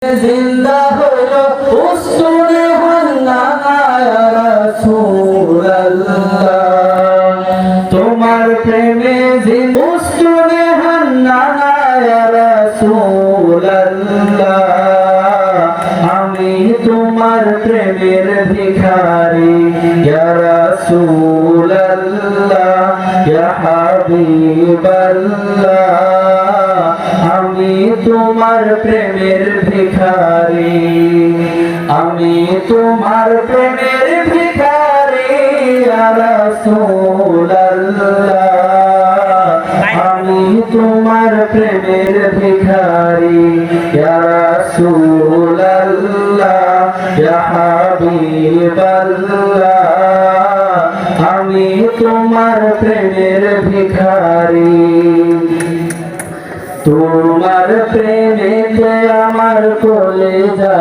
জিন্দা হলো উস্তুনে হান্নানা ইয়া রাসূলুল্লাহ তোমার প্রেমে জিন্দা উস্তুনে হান্নানা ইয়া রাসূলুল্লাহ আমি তোমার প্রেমের ভিখারি ইয়া রাসূলুল্লাহ ইয়া হাবিবাল্লাহ আমি তোমার প্রেমের ভিখারি আমি তোমার প্রেমের ভিখারি ইয়া রাসূলুল্লাহ আমি তোমার প্রেমের ভিখারি ইয়া রাসূলুল্লাহ ইয়া হাবিবাল্লাহ আমি তোমার প্রেমের ভিখারি তোমার প্রেমেতে আমার কলিজা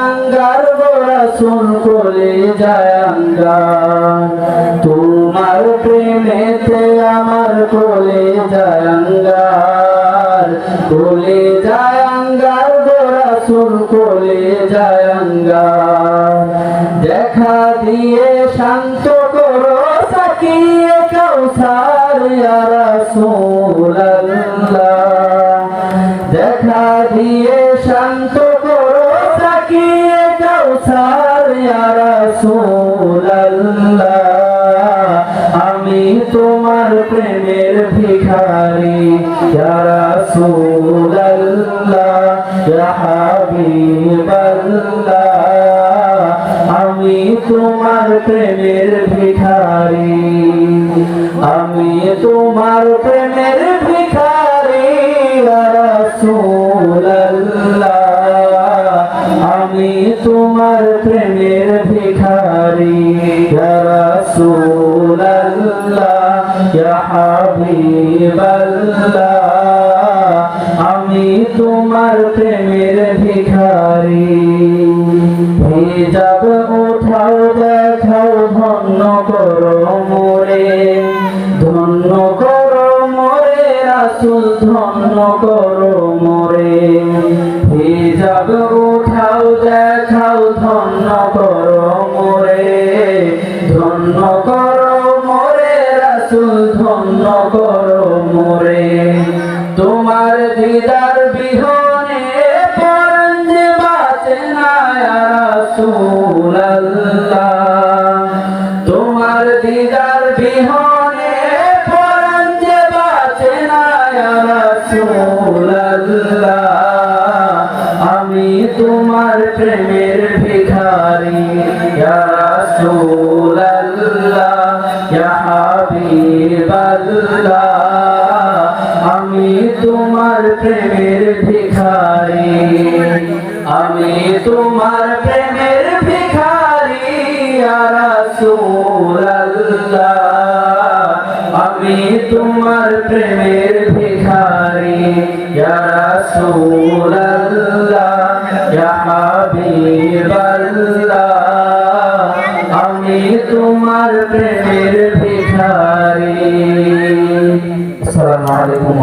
আঙ্গার গো রাসূল কলিজা আঙ্গার তোমার প্রেমেতে আমার কলিজা আঙ্গার গো রাসূল কলিজা আঙ্গার দেখা দিয়ে শান্ত করো সাকিয়ে কাউসার ইয়া রাসূলুল্লাহ দেখা দিয়ে শান্ত করো সাকিয়ে কাউসার ইয়া রাসূলুল্লাহ আমি তোমার প্রেমের ভিখারি ইয়া রাসূলুল্লাহ ইয়া হাবিবাল্লাহ আমি তোমার প্রেমের ভিখারি আমি তোমার প্রেমের ভিখারি ইয়া রাসূলুল্লাহ আমি তোমার প্রেমের ভিখারি ইয়া রাসূলুল্লাহ ইয়া হাবিবাল্লাহ আমি তোমার প্রেমের ভিখারি হিজাব উঠাও দেখাও ধন্য করো মোরে রাসূল ধন্য করো মোরে হিজাব উঠাও দেখাও ধন্য করো মোরে রাসূল ধন্য করো মোরে তোমার দিদার বিহনে পরাণ যে বাঁচে না ইয়া রাসূলুল্লাহ তোমার দিদার বিহনে পরাণ যে বাঁচে না ইয়া রাসূলুল্লাহ আমি তোমার প্রেমের ভিখারি ইয়া রাসূলুল্লাহ ইয়া হাবিবাল্লাহ আমি তোমার প্রেমের ভিখারি আমি তোমার প্রেমের ভিখারি ইয়া রাসূলুল্লাহ আমি তোমার প্রেমের ভিখারি ইয়া রাসূলুল্লাহ ইয়া হাবিবাল্লাহ আমি তোমার প্রেমের ভিখারি। আসসালামু আলাইকুম।